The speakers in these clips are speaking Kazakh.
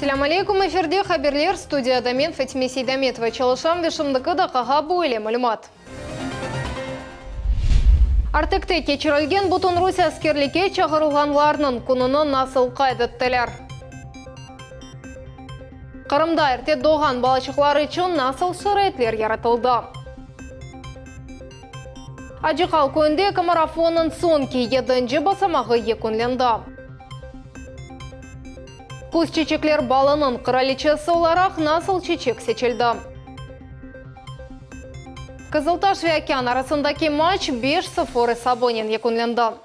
Ассаляму алейкум, эфирде хаберлер, студияда мен Фатиме Сейдаметова чалышам вешімдікі дақаға бойле мәлімат. Артекте кечірілген бұтын Русия әскерліке чағырылғанларының күнінің насыл қайдыттылар. Қырымда әрте доған балашықлары үшін насыл шырайтлер яратылды. Ажықал көнде марафонын сонки 7-ші басамағы екінленді. Құз чечеклер балының қыраличесі оларақ насыл чечек сечілді. Кызылташ ве Океан арасындаки матч 5-0 Сабонин екінленді.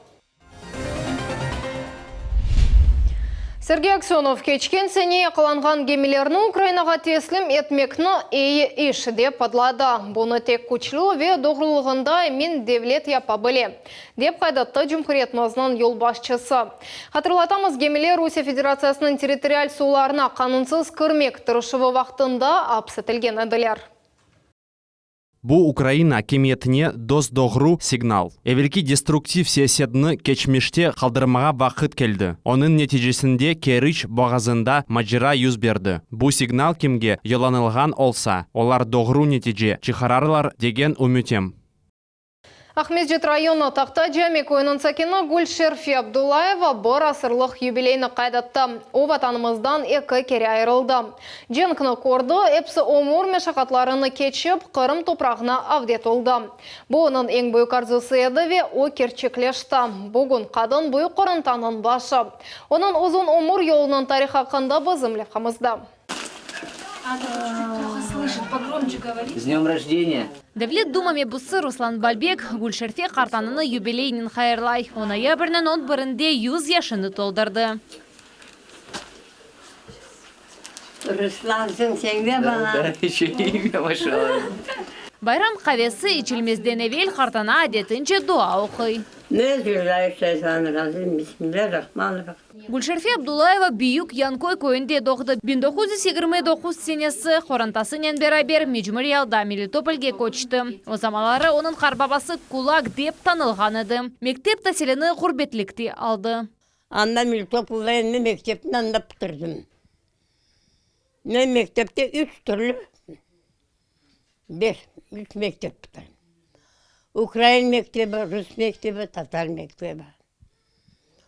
Сергей Аксенов кечкен сене қаланған гемелерінің Украинаға теслим етмекні ейі иш деп падлады. Бұны тек күчлі ве доғрылығында мен девлет япа біле. Деп қайдатты Жұмхуретмазның ел башчысы. Хатырлатамыз, гемелер Русия Федерациясының территориаль суларына қанунсыз кірмек тұрышывы вақтында апсетілген әділер. Бу Украина кеметіне дос доғру сигнал. Эвелки деструктив сеседні кечмеште қалдырмаға вақыт келді. Оның нәтижесінде керіч бағазында мажыра юз берді. Бу сигнал кемге еланылған олса, олар доғру нәтиже чықарарлар деген үмітем. Ахмеджет районы тақта жәмек ойының сәкені Гүлшерфи Абдулаева бір асырлық юбилейні қайдатты. О ватанымыздан екі кере айырылды. Женкіні корды әпсі омур мешақатларыны кечіп, Қырым топрағына авдет олды. Бұл оның ең бұйық арзусы еді ве о керчеклешті. Бүгін қадын бұйық қорынтанын башы. Оның ұзын омур елінің тарих хақында бізімлеп қамызды. С днем рождения! Девлет думаме бұсы Руслан Бальбек Гүлшерфе қартаныны юбилейнін хайырлай. Она ябірнен он бірінде 100 яшыны толдырды. Руслансың сеңде бана. Да, еще имя машала. Байрам қавесі ичілмезден евел қартана адетінше дуа оқый. Гүлшерфе Абдулаева бүйік Янкой көйінде доғды. 1929 сенесі қорантасымен берабер Межмуриалда Мелитопольге көчті. О замалары оның қарбабасы Кулак деп танылған еді. Мектеп тәселіні құрбетлікті алды. Анда Мелитопольда енді мектептін анда бітірдім. Мен мектепте 3 түрлі 5 мектеп бітірдім. Украин мектебі, Рус мектебі, Татар мектебі.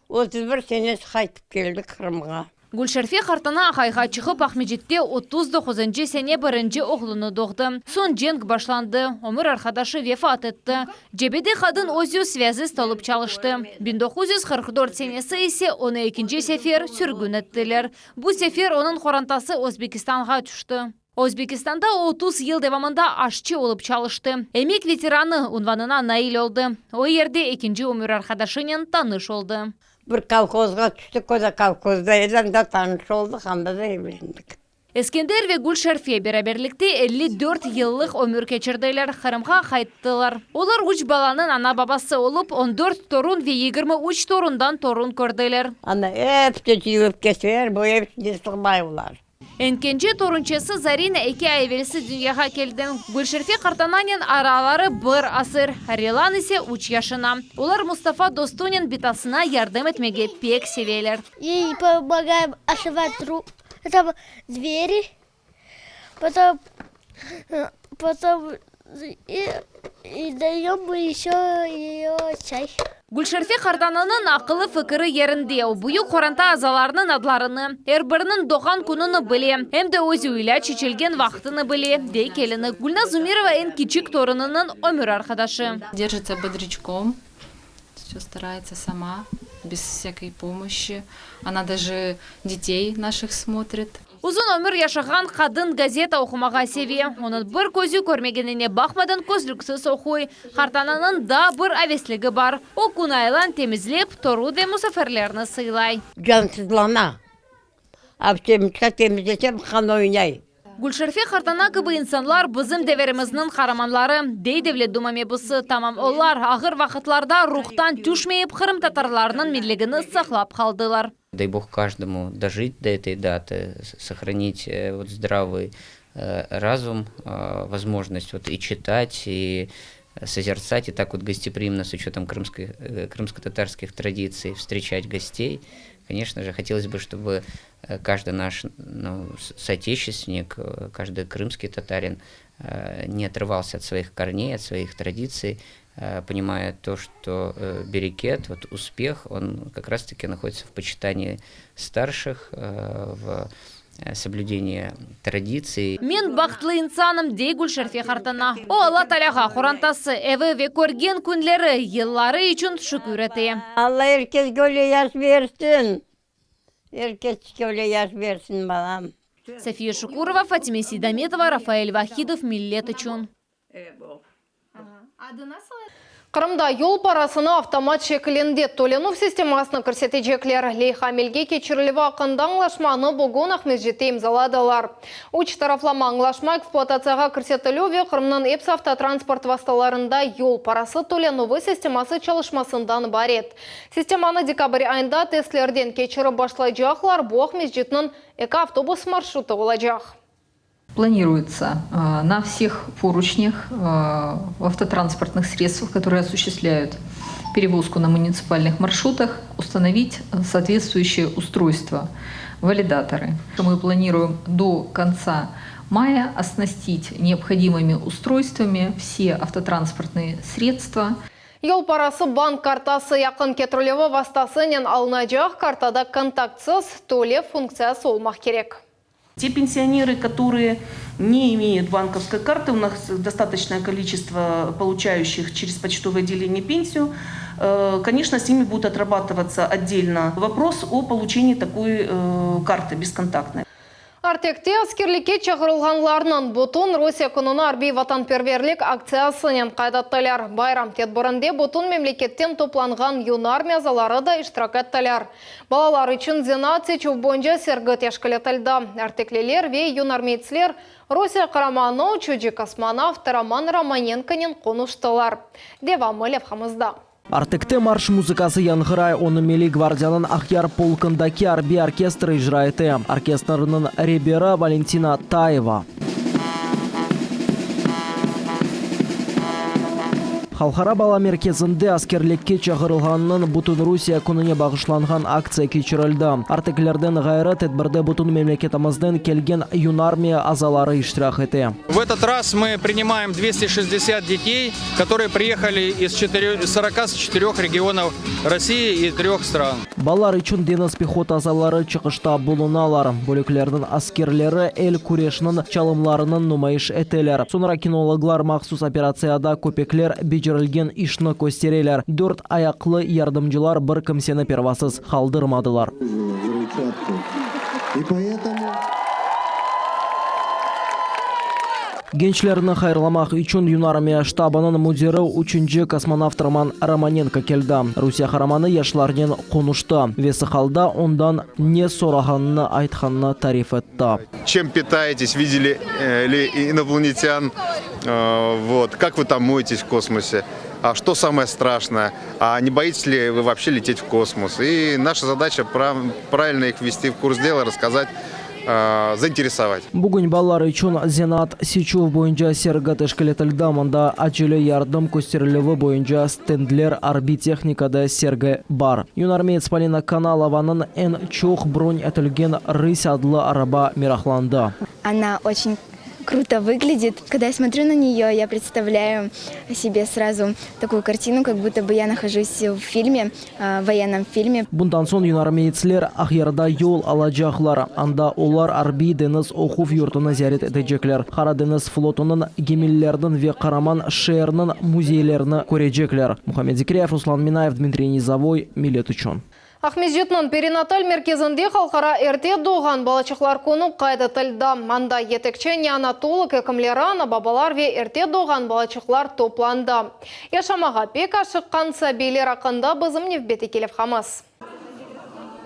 31 сенесі қайтып келді Қырымға. Гүлшерфе қартана ақайға чықып Ахмеджетте 39 сене бірінші оғлыны доғды. Сон женг башланды, өмір арқадашы вефат етті. Жебеде қадын өзі связы столып чалышты. 1944 сенесі есе оны 2-ші сефер сүргін еттілер. Бұл сефер оның қорантасы Өзбекистанға түшті. Өзбекистанда 30 ел девамында ашчы олып чалышты. Эмек ветераны унванына наил олды. О ерде 2-ші өмір арқадашынен таныш олды. Бір колхозға түштік, көзі колхозда едімді таныш олды, қанда да емеліндік. Ескендер ве Гүлшерфе бераберлікте 54 еллық өмір кечірдейлер Қырымға қайттылар. Олар 3 баланың ана бабасы олып, 14 торун ве 23 торундан торун көрдейлер. Ана әпті жүйіп кесер, бұл әпсінде сылмай олар. Энкенче торунчесі Зарина 2 айвелісі дүнияға келді. Гүлшерфе қартананен аралары бір асыр, Релан есе 3 яшына. Олар Мустафа Достунин битасына ярдым етмеге пек севелер. Ей помогаем ошивать двери, потом и даем еще ее чай. Гүлшерфе қартанының ақылы фікірі ерінде. Бұйы қоранта азаларының адларыны, әрбірінің доған күніні біле, әмді өзі үйля чечелген вақтыны біле, дей келіні. Гүлназ Умирова ән кичік торынының өмір арқадашы. Держится бодрячком, все старается сама, без всякой помощи. Она даже детей наших смотрит. Uzun ömür yaşаған қадын газета оқымаға севе. Оның бір көзі көрмегеніне бақмадан көзліксіз оқуй. Қартанының да бір әвеслігі бар. О күнайлан темізлеп, тору де мұсаферлеріні сыйлай. Жансызлана. Аптемітқа темізлесем қан ойнай. Гүлшерфе қартана кібі инсанлар бізім деверіміздің қараманлары. Дей девлет думаме бұсы тамам. Олар ағыр вақытларда рухтан түшмейіп Қырым татарларының миллигіні сақлап қалдылар. Дай Бог каждому дожить до этой даты, сохранить вот здравый разум, возможность вот и читать, и созерцать, и так вот гостеприимно с учетом крымско-татарских традиций встречать гостей, конечно же, хотелось бы, чтобы каждый наш соотечественник, каждый крымский татарин не отрывался от своих корней, от своих традиций, понимая то, что берекет, вот успех, он как раз-таки находится в почитании старших, в соблюдении традиций. Мен бақытлы инсаным дей Гүлшерфе қартына. О, Алла Таляға құрантасы әві ве көрген күнлері, еллары үшін шүкір еті. Allah herkes öyle yaş versin. Herkes öyle yaş versin balam. София Шукурова, Фатиме Сейдаметова, Рафаэль Вахидов, Миллет үшін. Қырымда ел парасыны автомат шекілінде толену системасына көрсетежеклер Лейхамелге кечірілігі ақында аңлашманы бұғын Ахмеджетте имзаладылар. Уч тарафлама аңлашма эксплуатацияға көрсетілуі Қырымның епс автотранспорт васталарында ел парасы толенуы системасы çalışmasından барет. Системаны декабрь айында тестлерден кечірі башлайжақлар бұл Ахмеджеттің эко-автобус маршруты олажақ. Планируется на всех поручнях в автотранспортных средствах, которые осуществляют перевозку на муниципальных маршрутах, установить соответствующие устройства, валидаторы. Мы планируем до конца мая оснастить необходимыми устройствами все автотранспортные средства. Ел парасы банк картасы яқын кетірілігі вастасынен алынажақ картада контактсыз төле функциясы олмақ керек. Те пенсионеры, которые не имеют банковской карты, у нас достаточное количество получающих через почтовое отделение пенсию, конечно, с ними будет отрабатываться отдельно вопрос о получении такой карты бесконтактной. Артекте аскерлікке чағырылғанларынан бұтын Россия күніне арби ватанперверлік акциясынен қайдатталар. Байрам тетбірінде бұтын мемлекеттен топланған юнармия залары да иштирак еттілер. Балалар үшін зенат сечу бойынша сергіт ешкілетілді. Артеклелер ве юнармейцлер Россия қараманы учуджи космонавт Роман Романенконен қоныштылар. Девамы левхамызда. Артекте марш музыкасы янгырай, оны Милли гвардиянын Ахяр полкындаки арби оркестры ижрайты. Оркестрының ребера Валентина Таева. Халқара бала мерkezінде аскерлікке чағырылғанның бұтын Русия күніне бағышланған акция кечірілді. Артеклерден ғайры тетбірді бұтын мемлекетіміздің келген юнармия азалары иштирак еті. В этот раз мы принимаем 260 детей, которые приехали из 44 регионов России и 3 стран. Балар үшін деніз пехот азалары чықышта болуналар. Бөліклердің аскерлері эл күрешінің чалымларының нумайыш етелер. Сонра кинологлар мақсус операцияда көпеклер бежірілген ишны көстерелер. 4 аяқлы ярдымжылар бір кімсені первасыз қалдырмадылар. И поэтому... Gençlerini хайрламақ үшін юнармия штабының мудирі 3-ші космонавт Роман Романенко келді. Русия хараманы яшларнен қонышты. Весі қалда ондан не сорағанны айтқанны тариф етті. Чем питаетесь? Видели ли инопланетян? Вот. Как вы там моетесь в космосе? А что самое страшное? А не боитесь ли вы вообще лететь в космос? И наша задача правильно их ввести в курс дела, рассказать, заинтересовать. Бүгін балалар үшін зенат сечу бойынша сергат ешкілетілді. Мында ачылы ярдым көстерілігі бойынша стендлер арби техникада сергі бар. Юнармеец Полина Каналованың ән чоқ бронь әтілген рысь адлы араба мирахланды. Она очень круто выглядит. Когда я смотрю на нее, я представляю себе сразу такую картину, как будто бы я нахожусь в фильме, военном фильме. Bundan son юнармейцлер Ахьярда yol alacaklar. Анда олар арби дениз оқув yurtunu ziyaret edecekler. Kara deniz flotunun gemillerinin ve Karaman şehrinin muzeylerini görecekler. Muhammed Zikriyev, Ruslan Minaev, Dmitriy Nizavoy, Millet üçün. Ахмеджетнің перинаталь мерkezінде халқара ерте доған балачықлар көні қайдатылды. Манда етекче неонатолог әкімлері ана бабалар ве ерте доған балачықлар топланды. Яшамаға пек ашыққан сәбейлер ақында бізім невбеті келіп қамыз.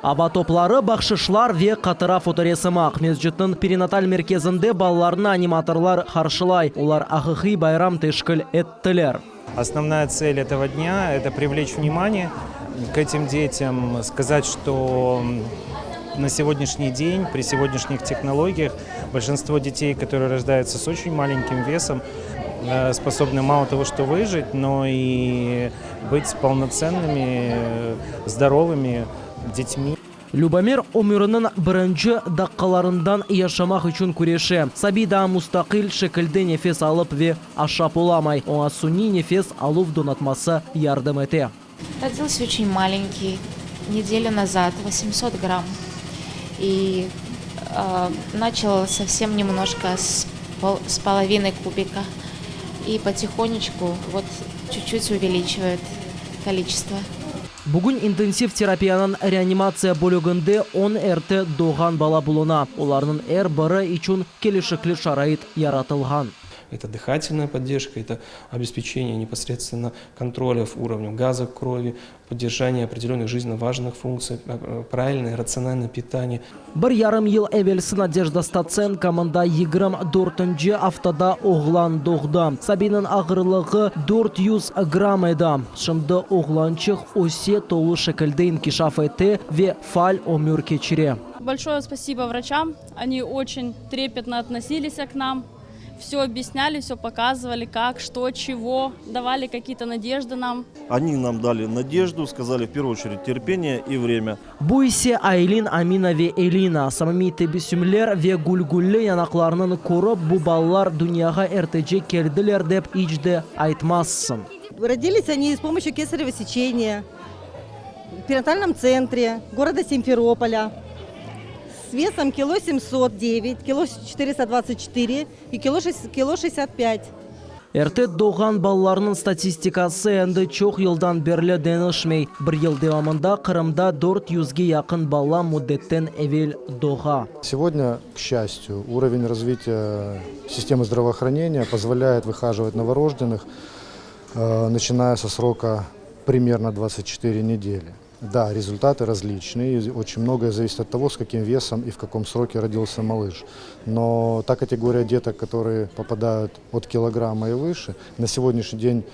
Аба топлары бақшышлар ве қатыра фоторесімі. Ахмеджетнің перинаталь мерkezінде балаларына аниматорлар харшылай. Олар ақықи байрам тешкіл еттілер. Основная цель этого дня – это привлечь внимание к этим детям, сказать, что на сегодняшний день, при сегодняшних технологиях, большинство детей, которые рождаются с очень маленьким весом, способны мало того, что выжить, но и быть полноценными, здоровыми детьми. Любомир өмірінің бірінші даққаларындан яшамақ үшін күреше. Сабида мұстақил шекілді нефес алып ве ашап оламай. Оңа суни нефес алув донатмасы ярдым ете. Родился очень маленький, неделю назад, 800 грамм. И начал совсем немножко с половины кубика. И потихонечку вот чуть-чуть увеличивает количество. Бүгін интенсив терапияның реанимация бөлігінде 10 әрті доған бала бұлына. Оларының әр бірі үшін келешіклі шарайт яратылған. Это дыхательная поддержка, это обеспечение непосредственно контроля уровня газа в крови, поддержание определенных жизненно важных функций, правильное рациональное питание. Бір ярым ел әвелсі Надежда Стаценкамында 24-нче автода оғлан доғды. Сабинің ағырлығы 400 грамм еді. Шымды оғланчық осе толы шекілді инкишаф еті ве фаль өмір кечіре. Большое спасибо врачам, они очень трепетно относились к нам. Все объясняли, все показывали, как, что, чего, давали какие-то надежды нам. Они нам дали надежду, сказали в первую очередь терпение и время. Буйсе Айлин Амина ве Элина. Самами тебесімлер ве гүлгүлі янақларының көріп, бұ балалар дүнияға әртеже келділер деп ичде айтмассың. Родились они с помощью кесарево сечения в перинатальном центре города Симферополя. С весом кило 709, кило 424 и кило 65. Әрті доған балаларының статистикасы әнді чоқ елдан берлі денішмей. Бір ел девамында Қырымда 400-ге яқын бала мұдеттен әвел доға. Сегодня, к счастью, уровень развития системы здравоохранения позволяет выхаживать новорожденных, начиная со срока примерно 24 недели. Да, результаты различные, очень многое зависит от того, с каким весом и в каком сроке родился малыш. Но та категория деток, которые попадают от килограмма и выше, на сегодняшний день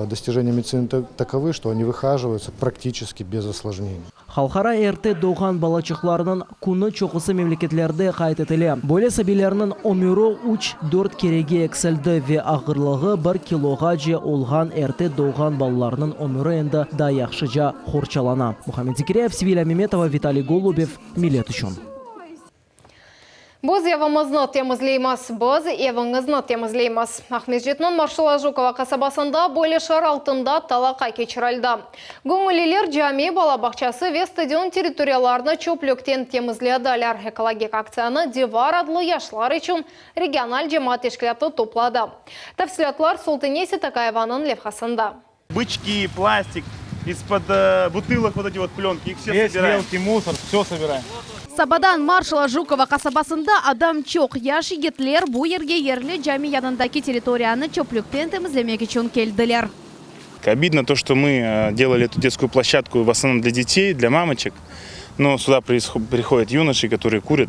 достижения медицины таковы, что они выхаживаются практически без осложнений. Халқара әрті доған балачықларының күні чоқысы мемлекетлерді қайтетілі. Бөлі сәбилерінің өмірі 3-4 кереге әксілді ве ағырлығы 1 килоға же олған әрті доған балаларының өмірі енді даяқшыжа қорчалана. Мухаммед Зикиреев, Севиля Меметова, Виталий Голубев, Милет үшін. Боз евімізні темізлейміз, боз евіңізні темізлейміз. Ахмеджетнің Маршала Жукова қасабасында бойлы шар алтында талақа кечірілді. Көңілелер жами балабақчасы ве стадион территорияларны чөпліктен темізледілер. Экологик акцияны Девар адлы яшлар үшін региональ жемат тешкілеті топлады. Тәфсилатлар Солтынеси Такаеваның левхасында. Бычки, пластик, из-под бутылок вот эти вот пленки, их все собираем. Мелкий мусор, все собираем. Сабадан Маршала Жукова қасабасында адам чоқ яш егетлер бұ ерге ерлі жами янындаки территорияны чөпліктен темізлемек үшін келділер. Обидно то, что мы делали эту детскую площадку в основном для детей, для мамочек. Но сюда приходят юноши, которые курят,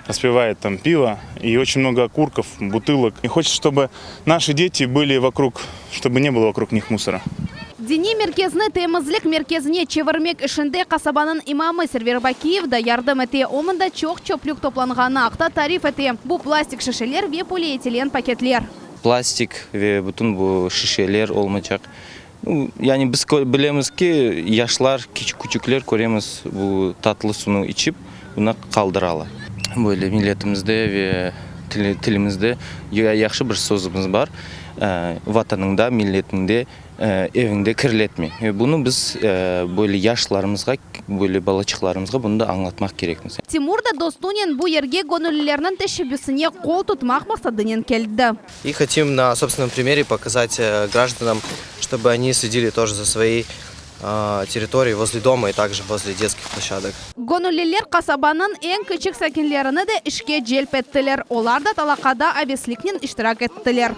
распивают там пиво и очень много окурков, бутылок. И хочется, чтобы наши дети были вокруг, чтобы не было вокруг них мусора. Дини мерkezini temizlik merkezine çevirmek işinde kasabанın imamı Сервер Бакиев да yardım ете. Omında çok çöplük toplanğаны akta tarif ете. Bu plastik şişeler ve polietilen paketler. Plastik ve bütün bu şişeler olmayacak. Yani biz bilemiz ki yaşlar, küçükler göremiz bu tatlı sunu içip buna kaldıralar. Böyle milletimizde ve tilimizde yaxşı bir sözümüz var. Vatanında, milletinde, evinde kirletme. Bunu biz böyle yaşlarımızga, böyle balacıklarımızga bunu da anlatmak gerekmiz. Тимур да Достунин bu yerге gönüllülerinin teşebbüsüne kol tutmak maksadının geldi. И хотим на собственном примере показать гражданам, чтобы они следили тоже за своей территорией возле дома и также возле детских площадок. Gönüllüler kasabanın en küçük sakinlerini de işe celp ettiler. Onlar da talakada abeslikten iştirak ettiler.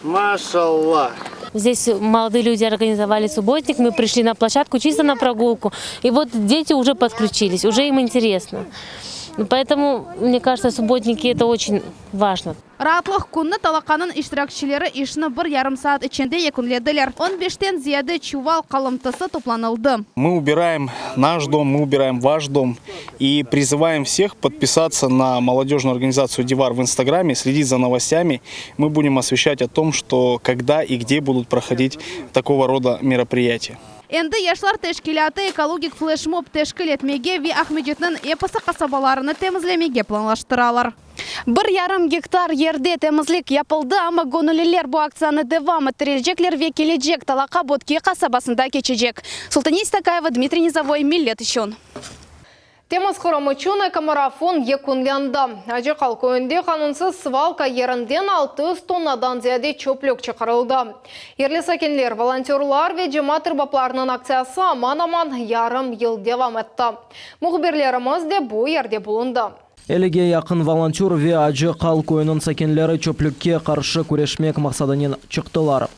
Машаллах! Здесь молодые люди организовали субботник, мы пришли на площадку чисто на прогулку. И вот дети уже подключились, уже им интересно. Поэтому, мне кажется, субботники это очень важно. Rahatlık günü talaqanın iştirakçıları işini 1,5 saat içinde yakınladılar. 15'ten ziyade çuval kalıntısı toplanıldı. Мы убираем наш дом, мы убираем ваш дом и призываем всех подписаться на молодежную организацию Девар в Инстаграме, следить за новостями. Мы будем освещать о том, что когда и где будут проходить такого рода мероприятия. Энди яшлар тешкилаты экологик флешмоб тешкил этмеге ви Ахмеджетнин эпосы касабаларыны темизлемеге планлаштыралар. 1,5 гектар ерде темизлик yapıldı ama gönüllüler bu aksiyonu devam ettirecekler ve gelecek Talaka Botki kasabasında geçecek. Султания Истакаева, Дмитрий Низовой, Миллет еще. Темас хромычун экомарафон екунлянда. Ажы қалкөйінде қанунсыз свалка ерінден 600 тоннадан зияде чөплік чықырылды. Ерлі сәкенлер, волонтерлар ве жемат ырбапларының акциясы аман-аман ярым ел девам етті. Мұхберлеріміз де бұл ерде болынды. Әліге яқын волонтер ве ажы қалкөйінің сәкенлері чөплікке қаршы көрешмек мақсадынен чықтылар.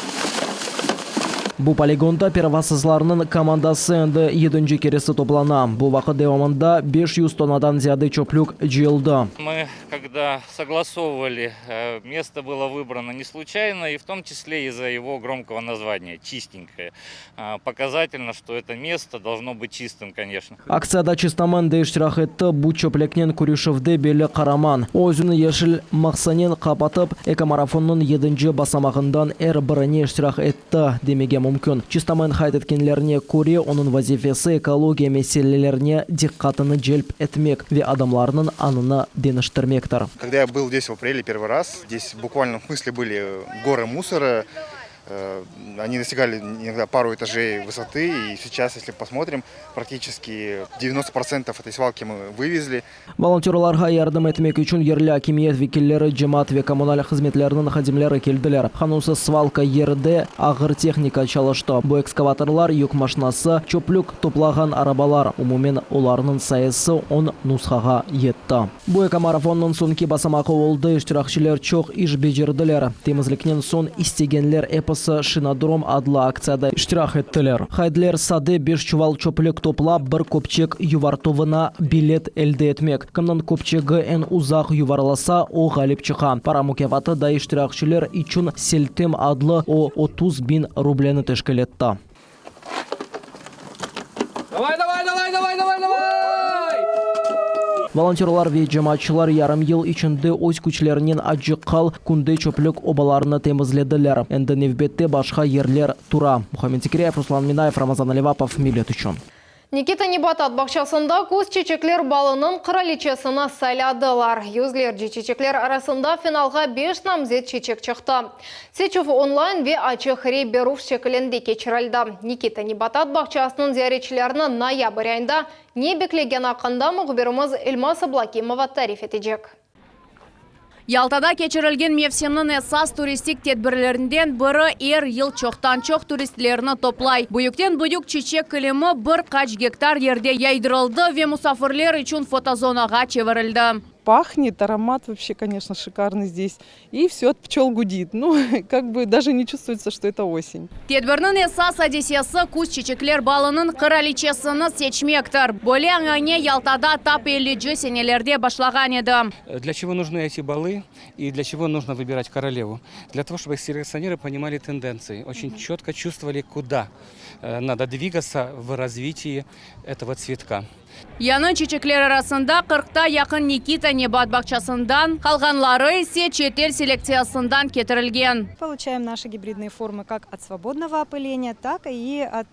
Бұл полигонда первасызларының командасы енді едінші кересі топлана. Бұл вақыт девамында 500 тоннадан зияды чөплік жиылды. Мы, когда согласовывали, место было выбрано не случайно, и в том числе из-за его громкого названия – чистенькое. Показательно, что это место должно быть чистым, конечно. Акцияда чистамен дейштірақ етті бұл чөплекнен күрешівді белі қараман. Өзіні ешіл мақсанен қапатып, экомарафонның едінші басамағындан әр біріне ештірақ етті демеге мүмкін. Чистамен хайт еткенлеріне көре, оның вазифесі экология мәселелеріне диққатыны желп етмек ве адамларының анына деніштірмектір. Когда я был здесь в апреле первый раз, здесь буквально в смысле были горы мусора. Они достигали иногда пару этажей высоты, и сейчас, если посмотрим, практически 90% этой свалки мы вывезли. Волонтерларға ярдым етмек үшін ерлі акимиет векеллері, жемат ве коммуналь қызметлерінің хадимлері келділер. Қанусыз свалка ерде ағыр техника чалышты. Бұл экскаваторлар, юк машинасы, чөплік топлаған арабалар. Умумен оларының сайысы 10 нұсқаға етті. Бұл экомарафонның сонки басамақы олды, іштірақшілер чоқ іш бежерділер. Темізлікнен сон истегенлер Шинодром адлы акцияда иштирах еттілер. Хайдлер сады 5 чувал чөплік топлап бір көпчек ювартовына билет әлді етмек. Кімнің көпчегі ән ұзақ юварласа, о ғалип чыға. Пара мукеваты да иштирахшілер için селтем адлы о 30.000 рублені тешкелетті. Давай! Волонтерлар ве жематчылар ярым ел içinde өз күчлерінен ажыққал күнде чөплік обаларыны темізледілер. Әнді невбетте башқа ерлер тура. Мухаммед Зикреев, Руслан Минаев, Рамазан Аливапов, Миллет үшін. Никита Небатат бақшасында көз чечеклер балының қыраличесіні сайладылар. Юзлер чечеклер арасында финалға 5 намзет чечек чықты. Сечев онлайн ве ачық рейберуф шекілінде кечірілді. Никита Небатат бақшасының зияречілеріні ноябрь айында не беклеген ақында мұғберіміз Эльмас Аблакимова тариф етежек. Ялтада кечірілген мевсемнің эсас туристик тедбірлерінден бірі ел чоқтан чоқ туристлеріні топлай. Бұйықтен бұйық чечек кілемі бір қач гектар ерде яйдырылды ве мұсафырлер үшін фотозонаға чеверілді. Пахнет, аромат вообще, конечно, шикарный здесь. И все от пчел гудит. Ну, как бы даже не чувствуется, что это осень. Тедбірнің эсас одессиясы күз чечеклер балының қыраличесіні сечмектір. Боле аңане Ялтада тап 50 сенелерде башлаған еді. Для чего нужны эти балы и для чего нужно выбирать королеву? Для того, чтобы селекционеры понимали тенденции, очень четко чувствовали, куда надо двигаться в развитии этого цветка. Яны чечеклер арасында 40-та яқын Никита Небат бақшасындан, қалғанлары есе четел селекциясындан кетірілген. Получаем наши гибридные формы как от свободного опыления, так и от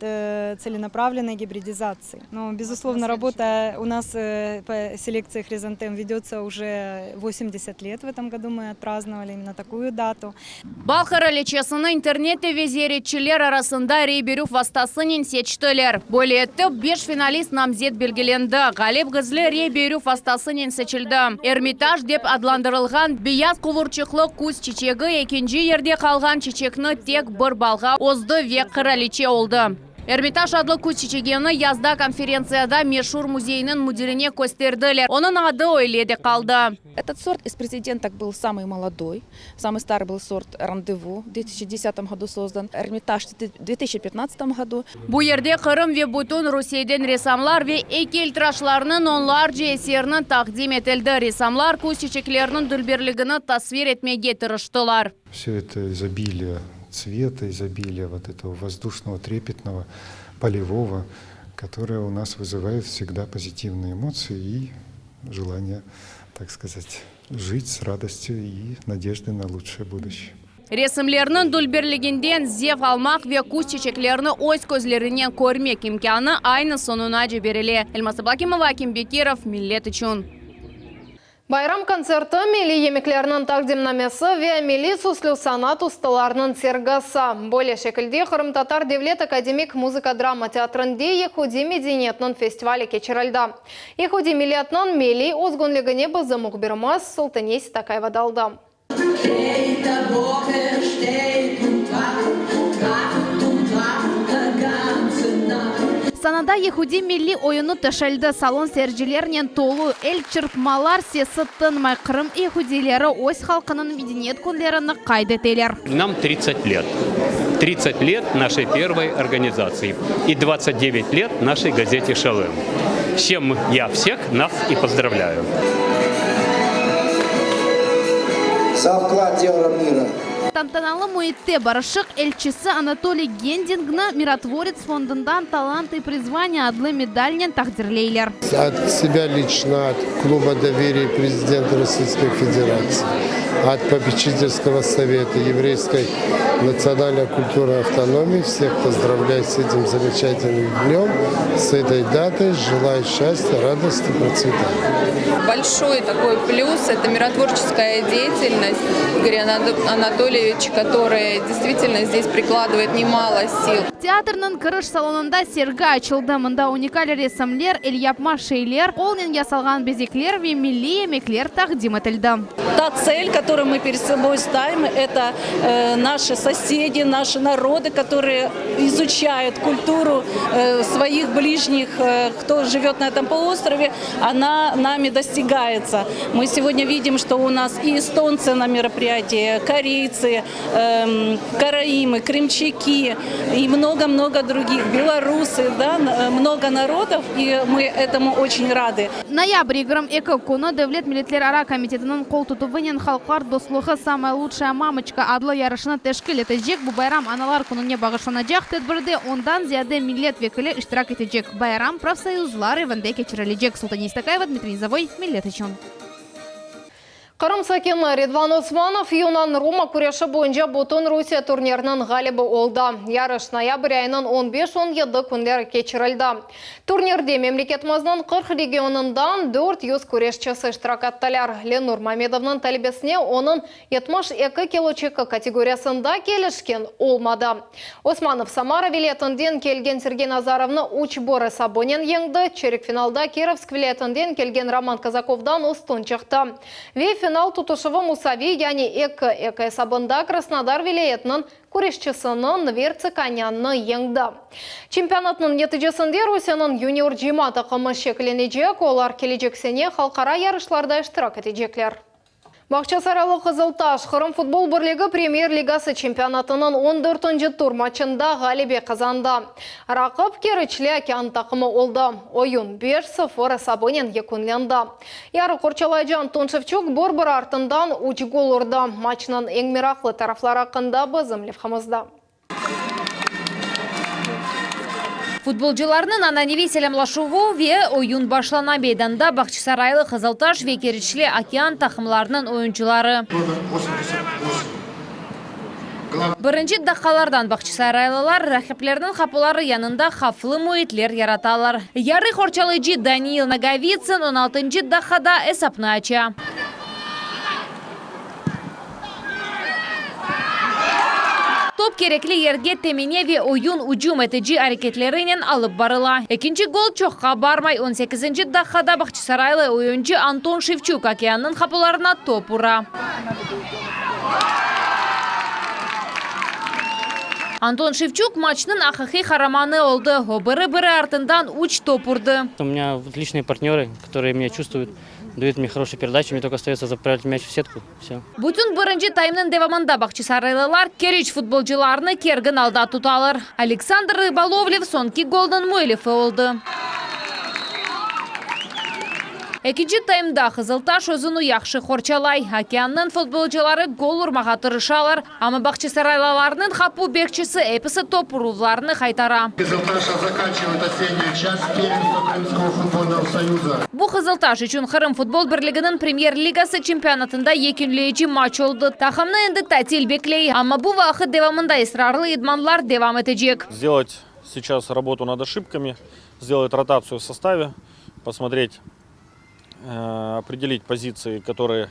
целенаправленной гибридизации. Но, безусловно, работа у нас по селекции хризантем ведется уже 80 лет. В этом году мы отпраздновали именно такую дату. Бал қыраличесіні интернетте везеретчілер арасында рейберюф вастасынен сечтілер. Более төп 5 финалист намзет белгіленді. Ғалип ғызлы рейберюф вастасынен сечілді. Эрмитаж деп адландырылған бияз құлырчықлы күз чечегі екінші ерде қалған чечекні тек бір балға озды ве қыраличе олды. Эрмитаж адлы күз чечегені язда конференцияда Мешур музейінің мудирине көстерділер. Оның ады ойледе қалды. Этот сорт из президенток был самый молодой. Самый старый был сорт Рандеву. В 2010 году создан. Эрмитаж в 2015 году. Бұл ерде Қырым ве бүтін Русейден ресамлар ве экельтрашларының онлар жесерінің тақдим етілді. Ресамлар күз чечеклерінің дүлберлігіні тасвир етмеге тырыштылар. Все это изобилие цвета, изобилие вот этого воздушного, трепетного, полевого, которое у нас вызывает всегда позитивные эмоции и желание, так сказать, жить с радостью и надеждой на лучшее будущее. Ресімлерінің дүлберлігінден зев алмақ ве күз чечеклеріні өз көзлерінен көрмек имканы айны сонуна жіберіле. Эльмасы Бакимова, Аким Бекиров, Миллет үшін. Байрам концерты милли емеклерінің тақдимнамесі ве милли суслю санат ұсталарының сергаса. Более шекілде Қырым Татар Девлет академик музыка-драма театрынде Ехуди мединиетінің фестивалі кечірілді. Ехуди миллиятның милли озгонлігіне бізі мұқбіріміз Султанес Такаева далды. Санада Ехуди милли ойыны төшелді. Салон сәржелерінен толу әл чырпмалар сесі тынмай Қырым Ехудилері өз халқының медениет күнлеріні қайдетелер. Нам 30 лет. 30 лет нашей первой организации и 29 лет нашей газете «Шалым». С чем я всех нас и поздравляю. За вклад Евромира. Тантаналы муитте барышық эльчisi Анатолий Гендингны миротворец фондындан талант и призвание адлы медальнен тақдирлейлер. От себя лично, от клуба доверия президента Российской Федерации, от попечительского совета еврейской национальной культурной автономии всех поздравляю с этим замечательным днем, с этой датой, желаю счастья, радости, процветания. Большой такой плюс – это миротворческая деятельность Игоря Анатольевича, который действительно здесь прикладывает немало сил. Театрның кырыш салонында сергі açılды. Мында уникаль ресімлер, эльяпма шейлер, қолмен ясалған безеклер ве милли емеклер тақдим етілді. Та цель, которую мы перед собой ставим, это наши соседи, наши народы, которые изучают культуру своих ближних, кто живет на этом полуострове, она нами достигается. Мы сегодня видим, что у нас и эстонцы на мероприятии, корейцы, караимы, крымчаки и много-много других, белорусы, да, много народов, и мы этому очень рады. Ноябрь играм эко-куны Девлет милитлер ара комитетінің қол тұтыбынен халқар дослығы самая лучшая мамочка адлы ярышыны тәшкіл етежек. Бұл байрам аналар күніне бағышланacak тәдбірде ондан зияде миллет векілі іштирак етежек. Байрам профсоюзлары венде кечірілежек. Султанес Такаева, Дмитрий Низовой, Миллет үшін. Қырым сакені Редван Османов Юнан Рома күреші бойынша Бутын Русия турнирінің ғалибі олды. Ярыш ноябрь айының 15-17 күндер кечірілді. Турнирде мемлекетіміздің 40 регионындан 400 күрешчісі іштирак еттілер. Ленур Мамедовның тәлбесіне оның 72 килочекі категориясында келішкен олмады. Османов Самара вилетінден келген Сергей Назаровны Учборы Сабонен еңді. Черек финалда Кировск вилетінден келген Роман Казаковдан ұстын чықты. Финал тутушывы Мусави, яни эко сабында Краснодар вилаетінің күрешчісінің Верцы Канянны еңді. Чемпионатның нәтижесінде Русияның юниор жима тақымы шекленежек, олар кележексене халқара ярышларда іштирак етежеклер. Бақчасаралы Қызылташ Қырым футбол бірлігі премьер-лигасы чемпионатының 14-ші тур матчында ғалибе қазанды. Рақып Керічлі Океан тақымы олды. Ойын 5-0 Сабонен екінленді. Яры Қорчалайжан Тоншевчук бір артындан 3 гол ұрды. Матчның ең мерақлы тарафлар ақында бізім левхамызда. Футболчыларның ананеви сәлемлашуы ве ойын башлана бейданда Бақчысарайлы Қызылташ ве Керічлі Океан тақымларының ойынчылары. Бірінші даққалардан Бақчысарайлылар рәхіплерінің қапылары янында қафлы мойытлер яраталар. Яры Хорчалыжи Даниил Наговицын 16-ші даққада әсапны ача. Топ керекли ерге теменеви ойын уджум этежи әрекетлерінен алып барыла. Екінші гол чоққа бармай 18-ші даққада Бақчысарайлы ойынчы Антон Шевчук Океанның қапыларына топ ұра. Антон Шевчук матчның ақықи хараманы олды. Бірі-бірі артындан 3 топ ұрды. У меня отличные партнеры, которые меня чувствуют, дают мне хорошие передачи, мне только остается заправить мяч в сетку. Все. Бүтін бірінші таймның девамында Бақчысарайлылар Керич футболчыларны кергін алда тұталыр. Александр Рыболовлев сонки голдың мөйлефі олды. Экинчи таймда Кызылташ өзүн яхшы хорчалай. Океаннын футболчылары гол урмага тырышалар. Ама Бакчысарайлаларынын хапу бекчиси эписи топ уруларны кайтара. Кызылташ заканчивает осеннюю часть первенства Крымского футбольного союза. Бу Кызылташ үчүн Кырым футбол бирлигинин премьер-лигасы чемпионатында экинлейчи матч болду. Тахамны энди татил беклей, ама бу вакыт девамында ысрарлы идманлар девам этежек. Сделать сейчас работу над ошибками, сделать ротацию в составе, посмотреть, определить позиции, которые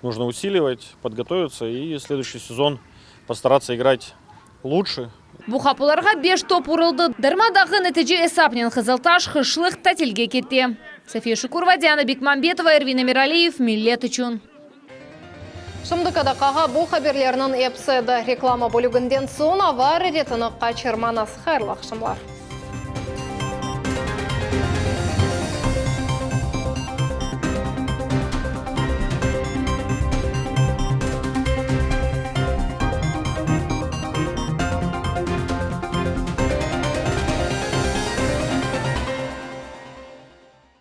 нужно усиливать, подготовиться и следующий сезон постараться играть лучше. Бу хапуларга 5 топ урылды. Дармадагы нәтиже эсапнен Кызылташ хышлык татилге кетти. София Шукурова, Диана Бекмамбетова, Эрвин Эмиралиев, Миллет үчүн. Шымдыкадақаға бұл хаберлерінің эпседі реклама бөлігінден соң авар ретіні қачырманас хайрлы ақшымлар.